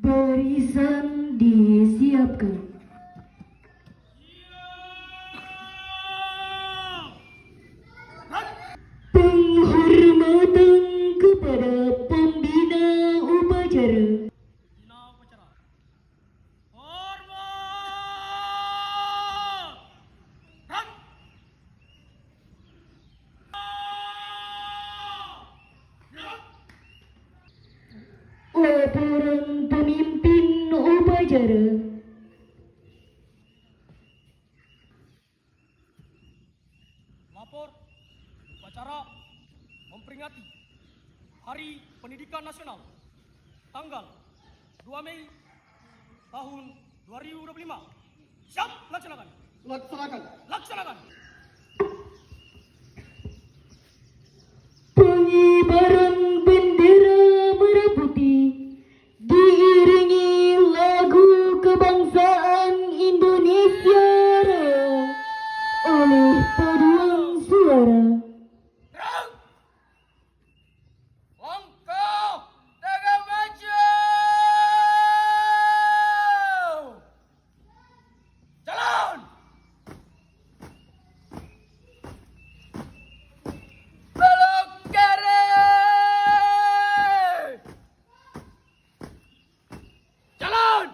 Barisan disiapkan. Penghormatan kepada pembina upacara. Laporan pemimpin upacara. Lapor upacara memperingati Hari Pendidikan Nasional tanggal 2 Mei tahun 2025. Siap, laksanakan. Laksanakan. Pengibaran bendera merah putih diiringi lagu kebangsaan Indonesia Raya oleh paduan suara. Langkah tegak maju. Jalan. Belok kiri. Jalan.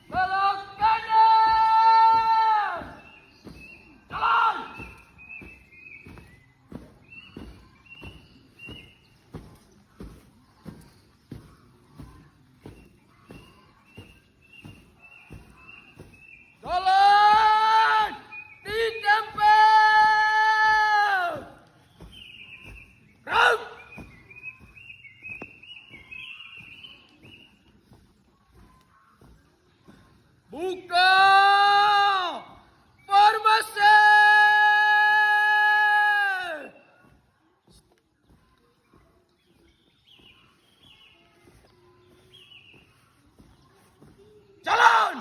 Belok kanan. Jalan. Jalan di tempat. Gerak. Buka formasi. Jalan.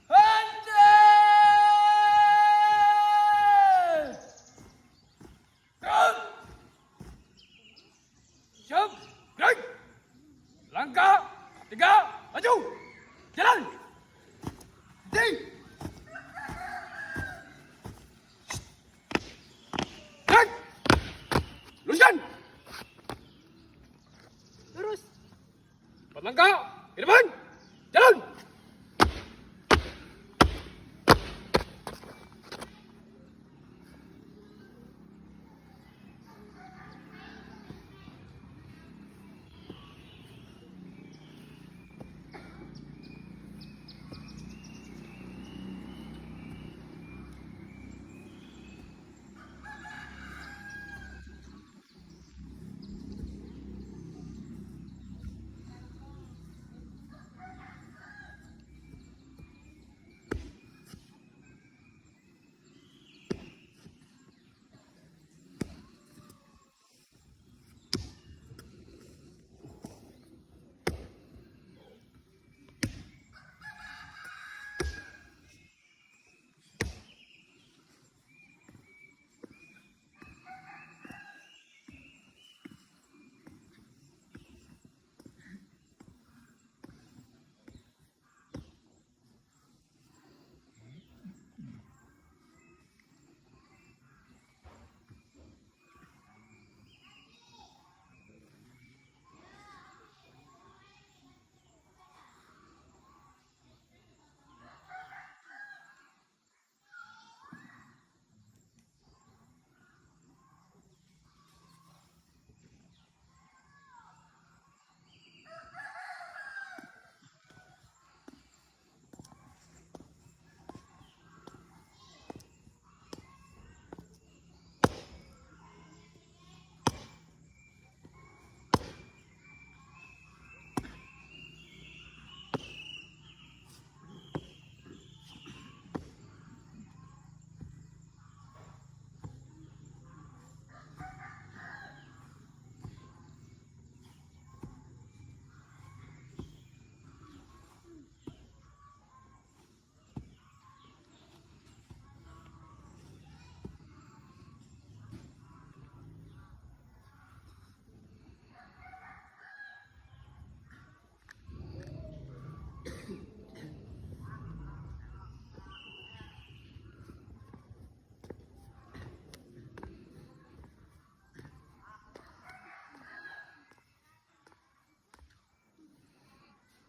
Henti. Gerak. Siap. Gerak. Langkah 3 maju. Jalan. Henti. Gerak. Luruskan. Lurus. 4 langkah ke depan. Jalan.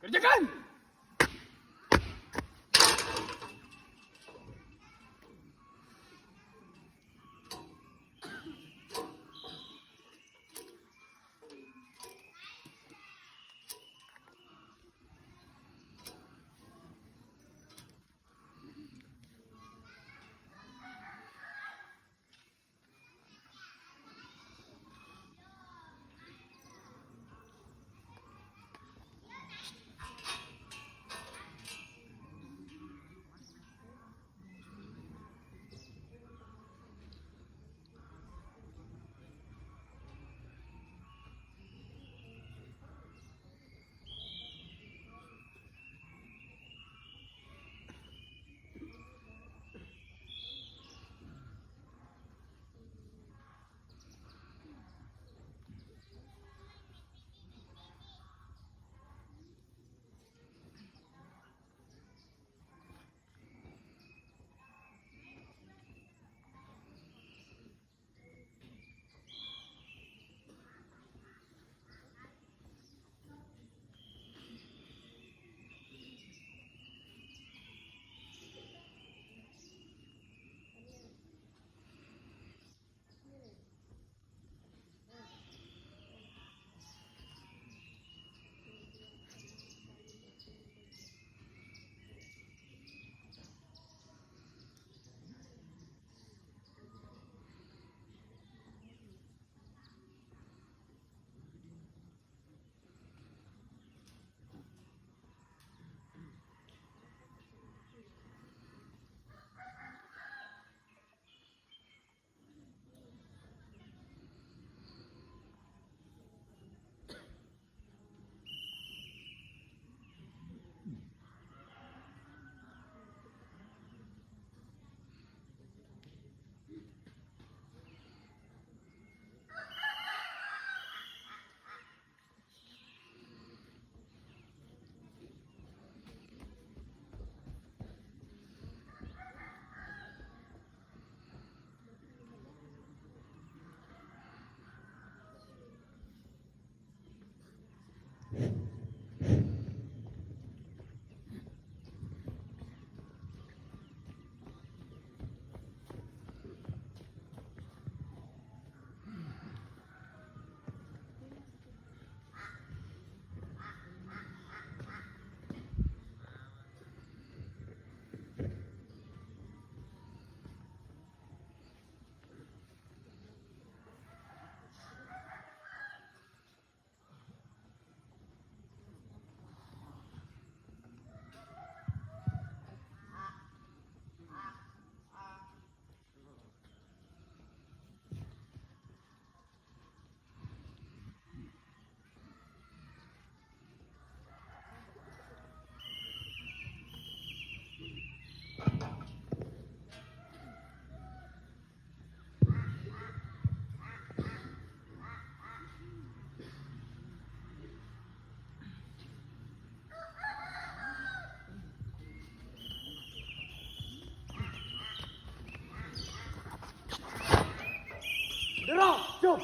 Kerjakan! Derang, jom!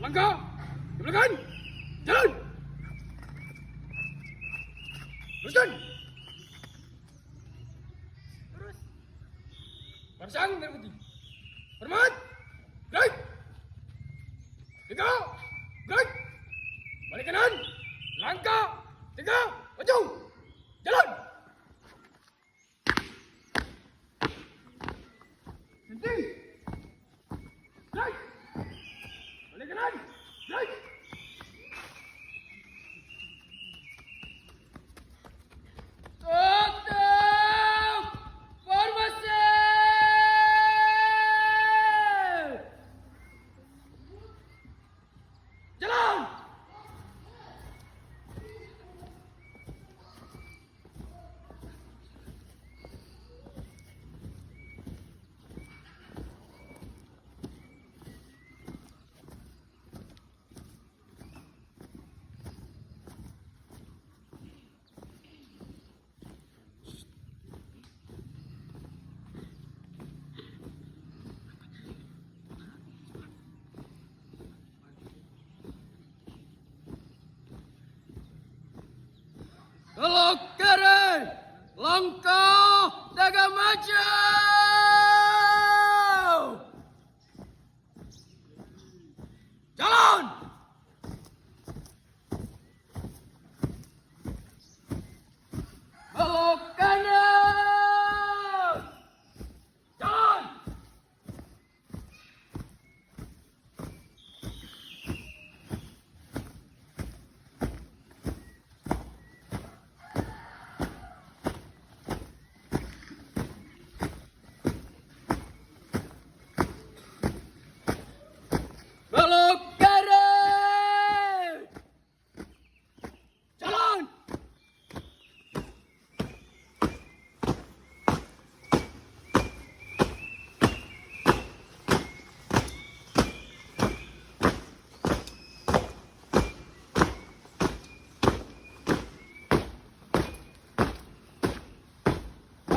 Langkah di belakang. Jalan. Teruskan. Terus. Barsang merah putih. Hormat. Gerak. Tiga. Gerak. Balik kanan. Langkah. Tiga. Maju. Jalan. Berhenti. Gerak. Balik kanan. Gerak. Tutup. Formasi. Jalan. Belok kiri, langkah tiga maju. Jalan. Belok kanan. Jalan. Belok kiri. Jalan.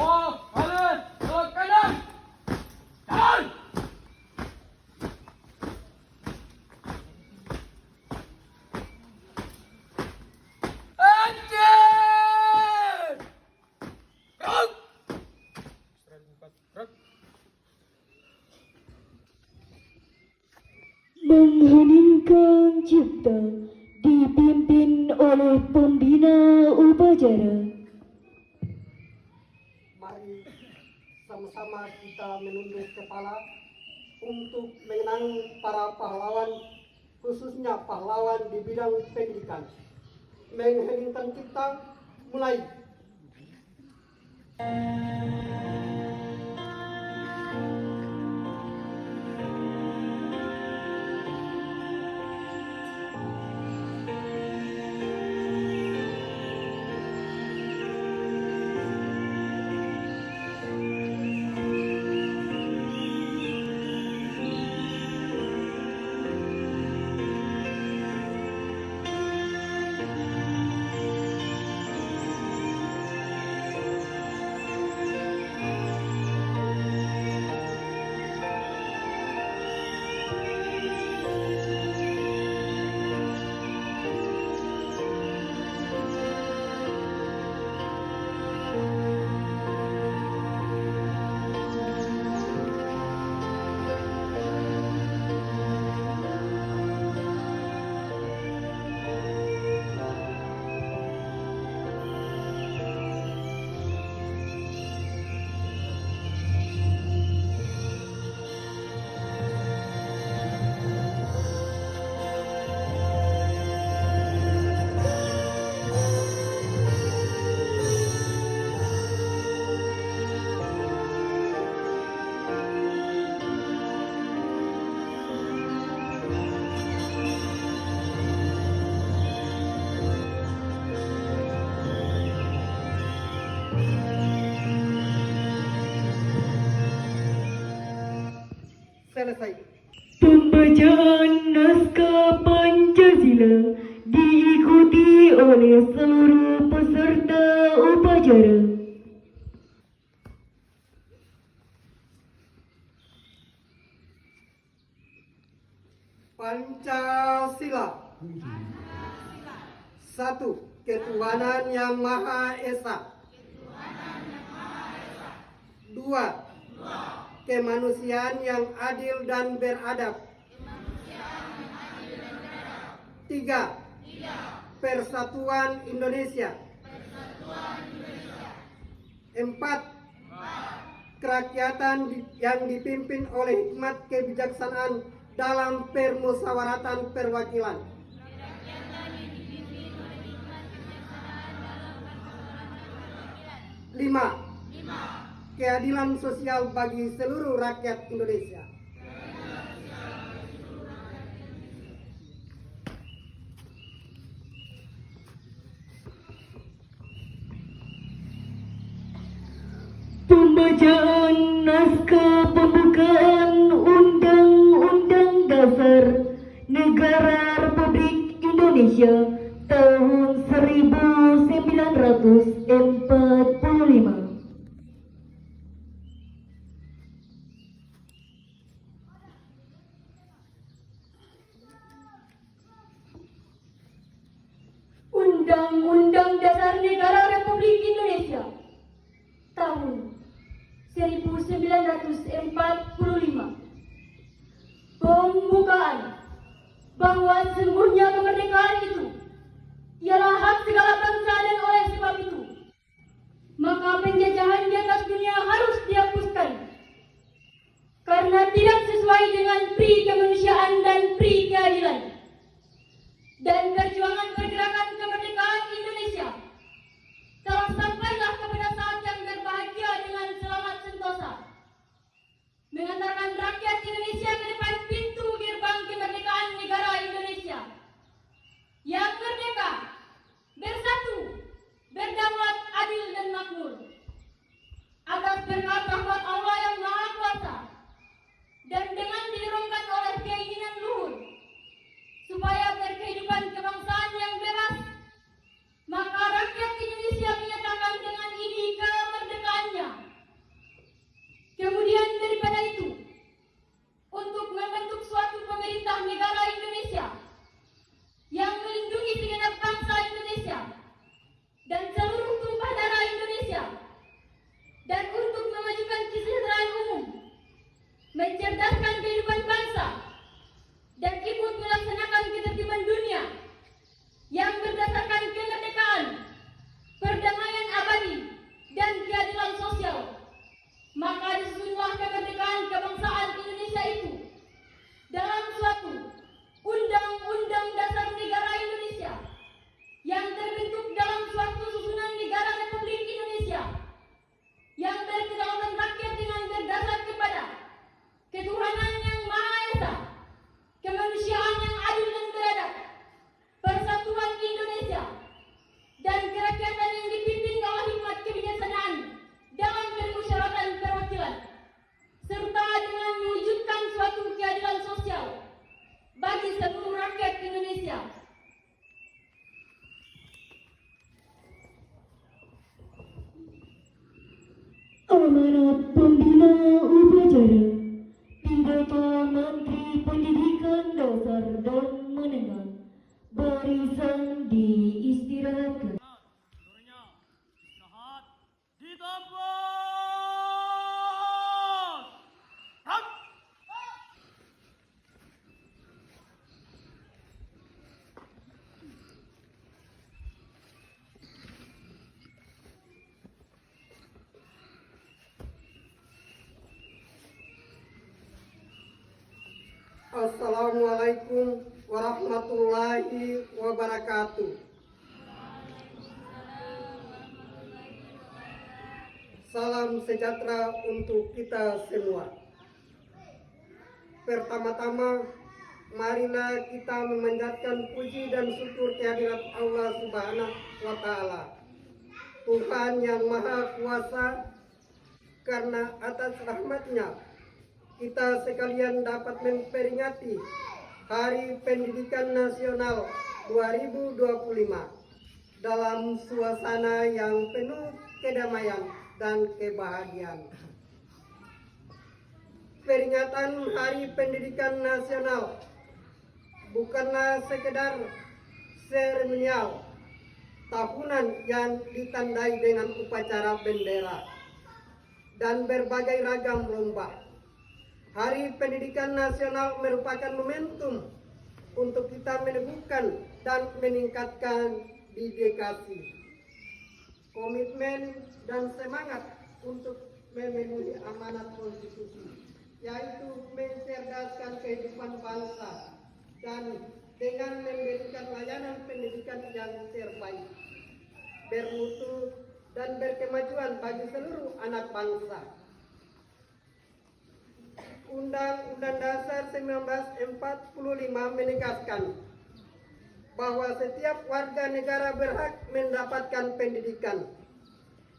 Oh, kanan. Belok kanan. Jalan. Anjir! Gerak! Gerak! Mengheningkan cipta dipimpin oleh pembina upacara. Mari sama-sama kita menunduk kepala untuk mengenang para pahlawan, khususnya pahlawan di bidang pendidikan. Mengheningkan cipta, mulai. Selesai. Pembacaan naskah Pancasila diikuti oleh seluruh peserta upacara. Pancasila. Satu, ketuhanan yang Maha Esa. Dua, kemanusiaan yang adil dan beradab. Tiga, persatuan Indonesia. Empat, kerakyatan yang dipimpin oleh hikmat kebijaksanaan dalam permusyawaratan perwakilan. Lima, keadilan sosial bagi seluruh rakyat Indonesia. Pembacaan naskah pembukaan Undang-Undang Dasar Negara Republik Indonesia tahun 1945. Undang-Undang Dasar Negara Republik Indonesia tahun 1945. Pembukaan bahwa sesungguhnya kemerdekaan itu ialah hak segala bangsa dan oleh sebab itu maka penjajahan di atas dunia harus dihapuskan karena tidak sesuai dengan pri kemanusiaan dan pri keadilan, dan perjuangan pergerakan kemerdekaan Indonesia telah sampailah kepada saat yang berbahagia dengan selamat sentosa, mengantarkan rakyat Indonesia ke depan pintu gerbang kemerdekaan negara Indonesia yang merdeka, bersatu, berdaulat, adil dan makmur, atas berkat rahmat Allah yang Maha Kuasa dan dengan didorongkan oleh keinginan luhur supaya berkehidupan kebangsaan yang bebas, maka rakyat Indonesia menyatakan dengan ini kemerdekaannya. Kemudian daripada itu, untuk membentuk suatu pemerintah negara Indonesia yang melindungi segenap bangsa Indonesia dan seluruh tumpah darah Indonesia, dan untuk memajukan kesejahteraan umum, mencerdaskan kehidupan bangsa, dan ikut melaksanakan ketertiban dunia yang berdasarkan kemerdekaan, perdamaian abadi, dan keadilan sosial, maka disusunlah kemerdekaan kebangsaan Indonesia itu dalam suatu Undang-Undang Dasar Negara Indonesia yang terbentuk dalam suatu susunan negara Republik Indonesia yang berkedaulatan rakyat dengan berdasar kepada ketuhanan yang Maha Esa, kemanusiaan yang adil dan beradab, persatuan Indonesia, dan kerakyatan yang dipimpin oleh hikmat kebijaksanaan dalam permusyawaratan perwakilan, serta dengan mewujudkan suatu keadilan sosial bagi seluruh rakyat Indonesia. Amanat Pembina Upacara Pidato Menteri Pendidikan Dasar dan Menengah, barisan diistirahatkan. Assalamualaikum warahmatullahi wabarakatuh. Salam sejahtera untuk kita semua. Pertama-tama, marilah kita memanjatkan puji dan syukur kehadirat Allah Subhanahu wa Ta'ala, Tuhan yang Maha Kuasa, karena atas rahmat-Nya kita sekalian dapat memperingati Hari Pendidikan Nasional 2025 dalam suasana yang penuh kedamaian dan kebahagiaan. Peringatan Hari Pendidikan Nasional bukanlah sekedar seremonial tahunan yang ditandai dengan upacara bendera dan berbagai ragam lomba. Hari Pendidikan Nasional merupakan momentum untuk kita meneguhkan dan meningkatkan dedikasi, komitmen, dan semangat untuk memenuhi amanat konstitusi, yaitu mencerdaskan kehidupan bangsa dan dengan memberikan layanan pendidikan yang terbaik, bermutu, dan berkemajuan bagi seluruh anak bangsa. Undang-Undang Dasar 1945 menegaskan bahwa setiap warga negara berhak mendapatkan pendidikan.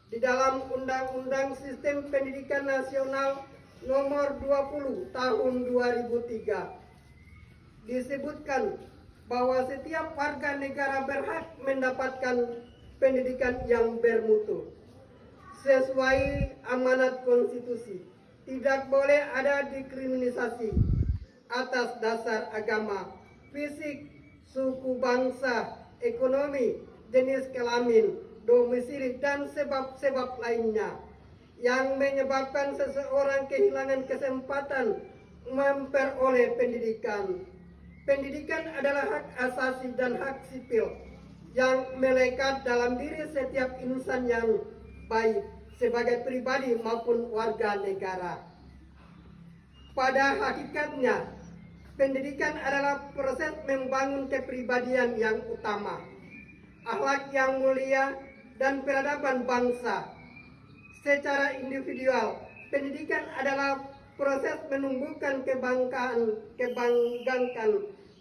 Di dalam Undang-Undang Sistem Pendidikan Nasional Nomor 20 Tahun 2003 disebutkan bahwa setiap warga negara berhak mendapatkan pendidikan yang bermutu sesuai amanat konstitusi. Tidak boleh ada diskriminasi atas dasar agama, fisik, suku bangsa, ekonomi, jenis kelamin, domisili, dan sebab-sebab lainnya yang menyebabkan seseorang kehilangan kesempatan memperoleh pendidikan. Pendidikan adalah hak asasi dan hak sipil yang melekat dalam diri setiap insan yang baik sebagai pribadi maupun warga negara. Pada hakikatnya, pendidikan adalah proses membangun kepribadian yang utama, akhlak yang mulia, dan peradaban bangsa. Secara individual, pendidikan adalah proses menumbuhkan kebanggaan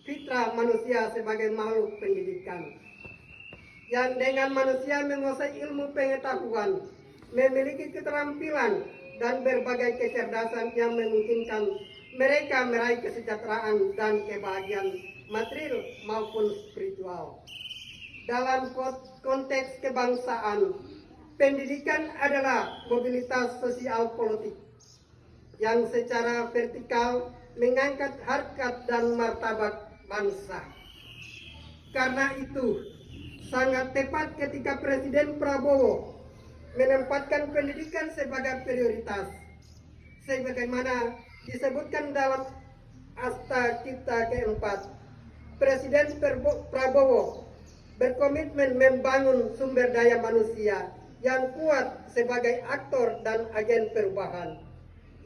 fitrah manusia sebagai makhluk pendidikan. Yang dengan manusia menguasai ilmu pengetahuan, memiliki keterampilan dan berbagai kecerdasan yang memungkinkan mereka meraih kesejahteraan dan kebahagiaan material maupun spiritual. Dalam konteks kebangsaan, pendidikan adalah mobilitas sosial politik yang secara vertikal mengangkat harkat dan martabat bangsa. Karena itu, sangat tepat ketika Presiden Prabowo menempatkan pendidikan sebagai prioritas, sebagaimana disebutkan dalam Asta Cipta keempat. Presiden Prabowo berkomitmen membangun sumber daya manusia yang kuat sebagai aktor dan agen perubahan,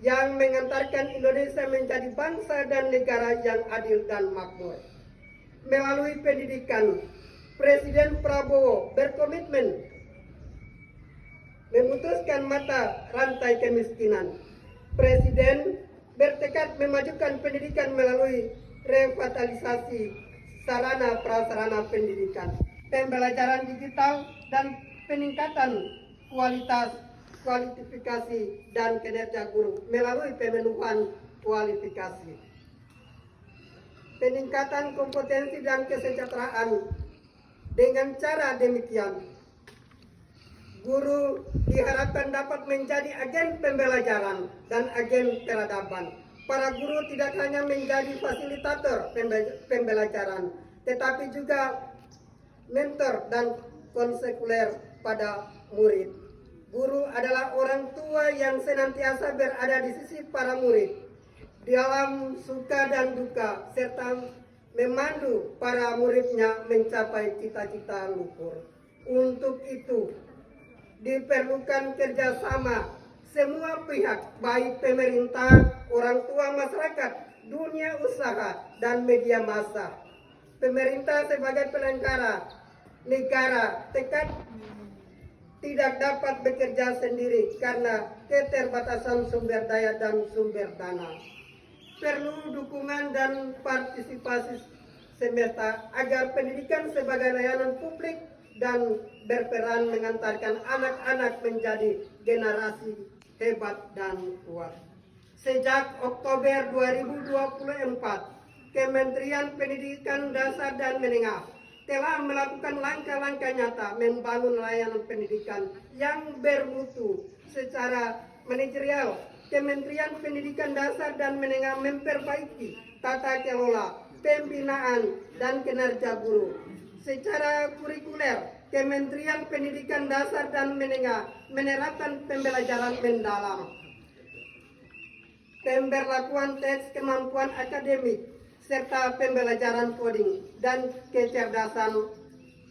yang mengantarkan Indonesia menjadi bangsa dan negara yang adil dan makmur. Melalui pendidikan, Presiden Prabowo berkomitmen memutuskan mata rantai kemiskinan. Presiden bertekad memajukan pendidikan melalui revitalisasi sarana prasarana pendidikan, pembelajaran digital, dan peningkatan kualifikasi dan kinerja guru melalui pemenuhan kualifikasi. Peningkatan kompetensi dan kesejahteraan. Dengan cara demikian, guru diharapkan dapat menjadi agen pembelajaran dan agen peradaban. Para guru tidak hanya menjadi fasilitator pembelajaran, tetapi juga mentor dan konsekuler pada murid. Guru adalah orang tua yang senantiasa berada di sisi para murid dalam suka dan duka, serta memandu para muridnya mencapai cita-cita luhur. Untuk itu, diperlukan kerjasama semua pihak, baik pemerintah, orang tua, masyarakat, dunia usaha, dan media massa. Pemerintah sebagai penyelenggara negara tidak dapat bekerja sendiri karena keterbatasan sumber daya dan sumber dana. Perlu dukungan dan partisipasi semesta agar pendidikan sebagai layanan publik dan berperan mengantarkan anak-anak menjadi generasi hebat dan kuat. Sejak Oktober 2024, Kementerian Pendidikan Dasar dan Menengah telah melakukan langkah-langkah nyata membangun layanan pendidikan yang bermutu. Secara manajerial, Kementerian Pendidikan Dasar dan Menengah memperbaiki tata kelola, pembinaan dan kinerja guru. Secara kurikuler, Kementerian Pendidikan Dasar dan Menengah menerapkan pembelajaran mendalam, pemberlakuan tes kemampuan akademik, serta pembelajaran coding dan kecerdasan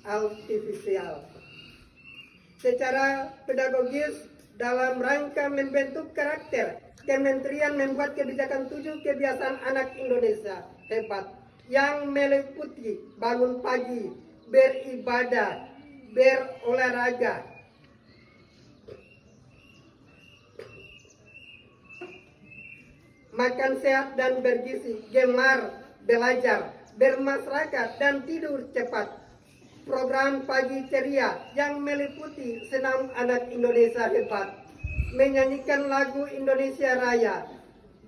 artifisial. Secara pedagogis, dalam rangka membentuk karakter, Kementerian membuat kebijakan 7 kebiasaan anak Indonesia hebat yang meliputi bangun pagi, beribadah, berolahraga, makan sehat dan bergizi, gemar belajar, bermasyarakat, dan tidur cepat. Program Pagi Ceria yang meliputi senam anak Indonesia hebat, menyanyikan lagu Indonesia Raya,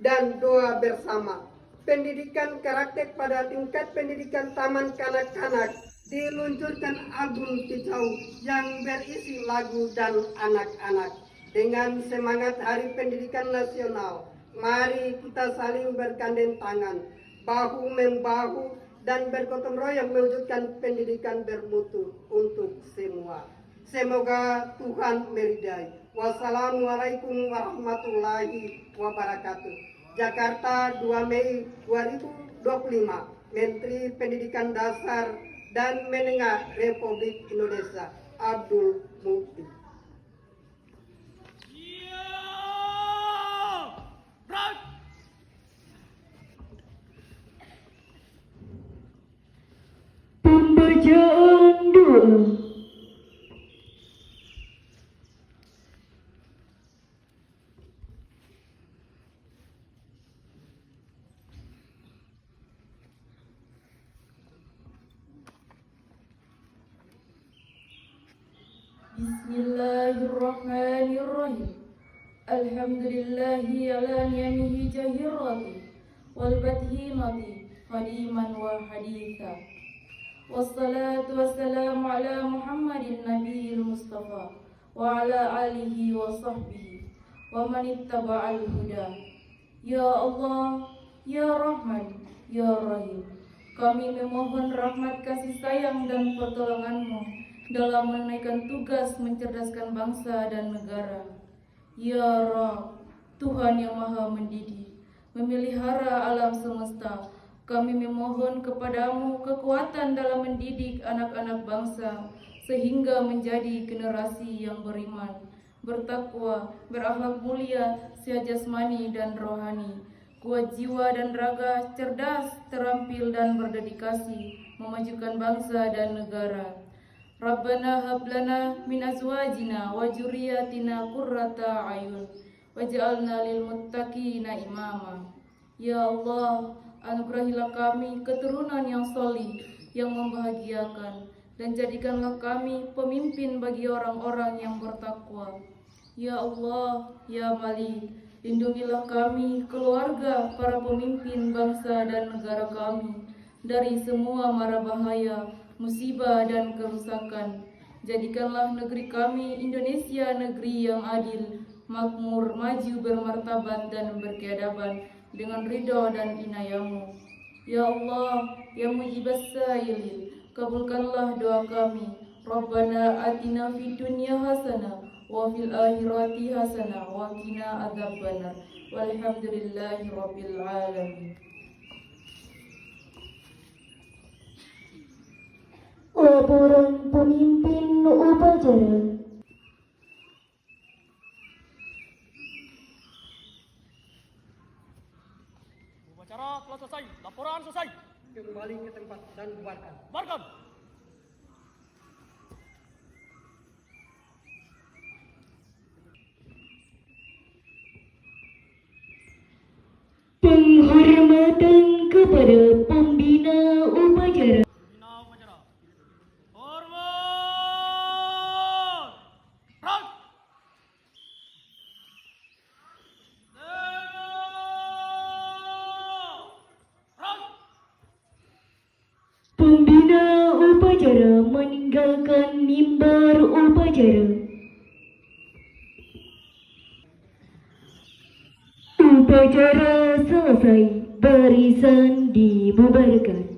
dan doa bersama. Pendidikan karakter pada tingkat pendidikan taman kanak-kanak diluncurkan album kicau yang berisi lagu dan anak-anak. Dengan semangat Hari Pendidikan Nasional, mari kita saling bergandeng tangan, bahu-membahu, dan bergotong royong mewujudkan pendidikan bermutu untuk semua. Semoga Tuhan meridai. Wassalamualaikum warahmatullahi wabarakatuh. Jakarta, 2 Mei 2025. Menteri Pendidikan Dasar dan Menengah Republik Indonesia, Abdul Mukti. Pembacaan doa. Bismillahirrahmanirrahim. Alhamdulillahi ala ni'amihi jahirati wal badhimati qadiman wa haditha. Wassalatu wassalamu ala Muhammadin nabiyil mustafa wa ala alihi wa sahbihi wa man ittaba'al huda. Ya Allah, ya Rahman, ya Rahim, kami memohon rahmat kasih sayang dan pertolongan-Mu dalam menunaikan tugas mencerdaskan bangsa dan negara. Ya Rabb, Tuhan yang Maha Mendidik, memelihara alam semesta, kami memohon kepadamu kekuatan dalam mendidik anak-anak bangsa sehingga menjadi generasi yang beriman, bertakwa, berakhlak mulia, sehat jasmani dan rohani, kuat jiwa dan raga, cerdas, terampil dan berdedikasi memajukan bangsa dan negara. Rabbana hablana min azwajina wa dzurriyyatina qurrata ayun waj'alna lil muttaqina imama. Ya Allah, anugerahilah kami keturunan yang solih, yang membahagiakan, dan jadikanlah kami pemimpin bagi orang-orang yang bertakwa. Ya Allah, ya Malik, lindungilah kami, keluarga, para pemimpin bangsa dan negara kami dari semua mara bahaya, musibah dan kerusakan. Jadikanlah negeri kami Indonesia negeri yang adil, makmur, maju, bermartabat dan berkeadaban dengan ridho dan inayah-Mu. Ya Allah, ya mujibas sa'ilin, kabulkanlah doa kami. Rabbana atina fid dunya hasanah wa fil akhirati hasanah wa qina adzabannar. Walhamdulillahi rabbil alamin. Laporan pemimpin upacara. Upacara telah selesai. Laporan selesai. Kembali ke tempat dan bubarkan. Bubarkan. Penghormatan kepada pembina upacara. Bina upacara. Hormat. Rang. Rang. Pembina upacara meninggalkan mimbar upacara. Upacara selesai. barisan dibubarkan.